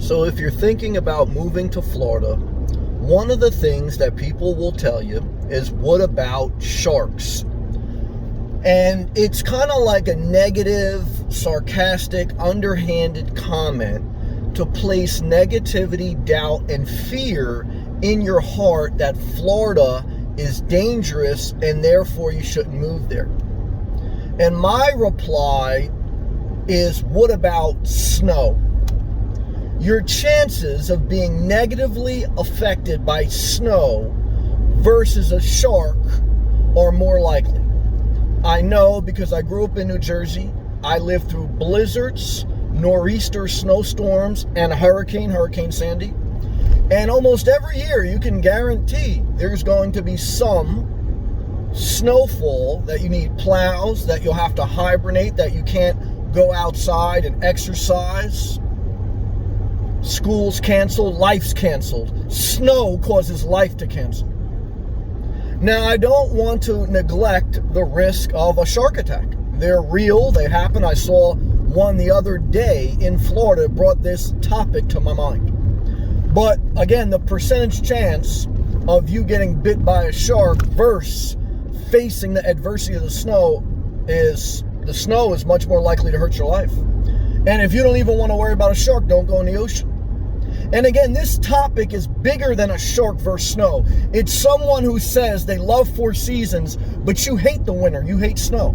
So if you're thinking about moving to Florida, one of the things that people will tell you is, what about sharks? And it's kind of like a negative, sarcastic, underhanded comment to place negativity, doubt, and fear in your heart that Florida is dangerous and therefore you shouldn't move there. And my reply is, what about snow? Your chances of being negatively affected by snow versus a shark are more likely. I know because I grew up in New Jersey. I lived through blizzards, nor'easter snowstorms, and Hurricane Sandy. And almost every year you can guarantee there's going to be some snowfall that you need plows, that you'll have to hibernate, that you can't go outside and exercise. School's canceled, life's canceled. Snow causes life to cancel. Now, I don't want to neglect the risk of a shark attack. They're real, they happen. I saw one the other day in Florida, brought this topic to my mind. But again, the percentage chance of you getting bit by a shark versus facing the adversity of the snow is much more likely to hurt your life. And if you don't even want to worry about a shark, don't go in the ocean. And again, this topic is bigger than a shark versus snow. It's someone who says they love 4 seasons, but you hate the winter, you hate snow.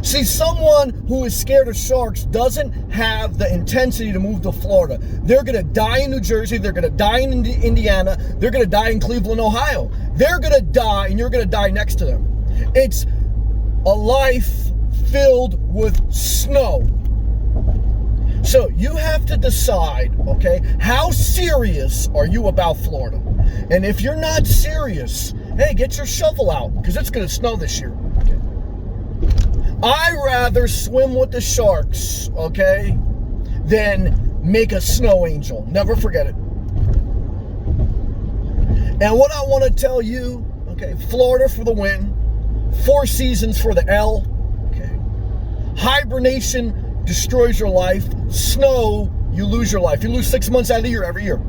See, someone who is scared of sharks doesn't have the intensity to move to Florida. They're going to die in New Jersey, they're going to die in Indiana, they're going to die in Cleveland, Ohio. They're going to die and you're going to die next to them. It's a life filled with snow. So you have to decide, okay, how serious are you about Florida? And if you're not serious, hey, get your shovel out, because it's going to snow this year. Okay. I'd rather swim with the sharks, okay, than make a snow angel. Never forget it. And what I want to tell you, okay, Florida for the win, 4 seasons for the L, okay, hibernation destroys your life. Snow, you lose your life. You lose 6 months out of the year every year.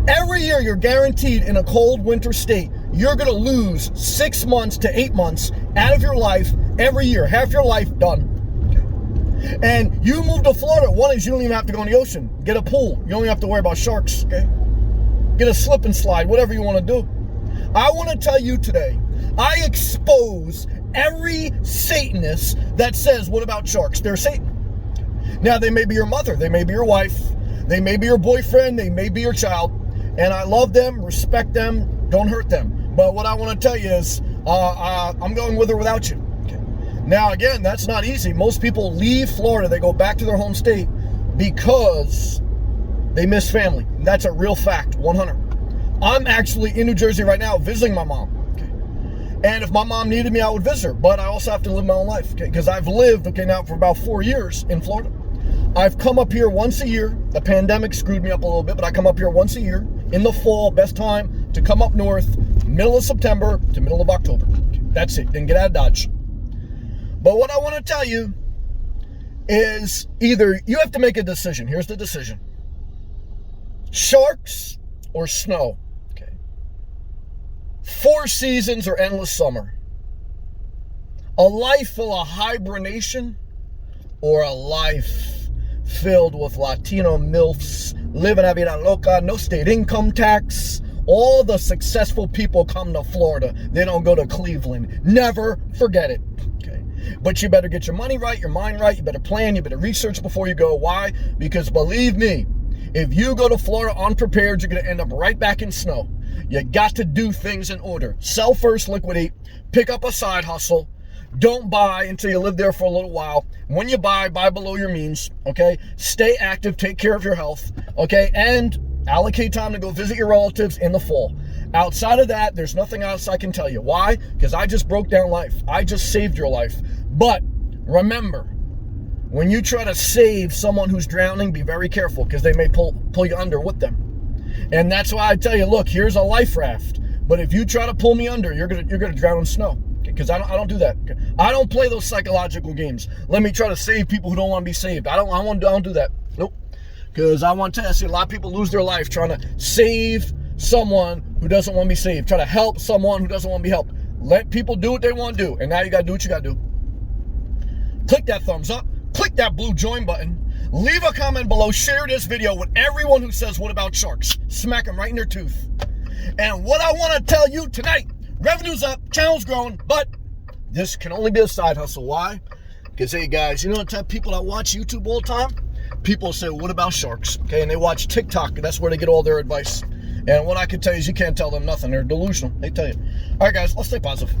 Every year you're guaranteed in a cold winter state, you're going to lose 6 months to 8 months out of your life every year. Half your life done. Okay. And you move to Florida, one is you don't even have to go in the ocean. Get a pool. You don't even have to worry about sharks. Okay. Get a slip and slide, whatever you want to do. I want to tell you today, I expose every Satanist that says, what about sharks? They're Satan. Now, they may be your mother, they may be your wife, they may be your boyfriend, they may be your child, and I love them, respect them, don't hurt them. But what I want to tell you is, I'm going with or without you. Okay. Now, again, that's not easy. Most people leave Florida, they go back to their home state because they miss family. That's a real fact, 100. I'm actually in New Jersey right now visiting my mom. And if my mom needed me, I would visit her. But I also have to live my own life, okay? Because I've lived, okay, now for about 4 years in Florida. I've come up here once a year. The pandemic screwed me up a little bit, but I come up here once a year in the fall. Best time to come up north, middle of September to middle of October. Okay, that's it. Then get out of Dodge. But what I want to tell you is either you have to make a decision. Here's the decision. Sharks or snow. 4 seasons or endless summer. A life full of hibernation or a life filled with Latino MILFs, living a vida loca, no state income tax. All the successful people come to Florida. They don't go to Cleveland. Never forget it. Okay. But you better get your money right, your mind right. You better plan, you better research before you go. Why? Because believe me, if you go to Florida unprepared, you're going to end up right back in snow. You got to do things in order. Sell first, liquidate, pick up a side hustle. Don't buy until you live there for a little while. When you buy below your means, okay? Stay active, take care of your health, okay? And allocate time to go visit your relatives in the fall. Outside of that, there's nothing else I can tell you. Why? Because I just broke down life. I just saved your life. But remember, when you try to save someone who's drowning, be very careful because they may pull you under with them. And that's why I tell you, look, here's a life raft. But if you try to pull me under, you're gonna drown in snow. Because I don't do that. I don't play those psychological games. Let me try to save people who don't want to be saved. I don't do that. Nope. Because I want to see a lot of people lose their life trying to save someone who doesn't want to be saved, trying to help someone who doesn't want to be helped. Let people do what they want to do, and now you got to do what you got to do. Click that thumbs up, click that blue join button, leave a comment below, share this video with everyone who says, what about sharks? Smack them right in their tooth. And what I want to tell you tonight, revenue's up, channel's growing, but this can only be a side hustle. Why? Because, hey, guys, you know the type of people that watch YouTube all the time? People say, what about sharks? Okay, and they watch TikTok, and that's where they get all their advice. And what I can tell you is you can't tell them nothing. They're delusional. They tell you. All right, guys, let's stay positive.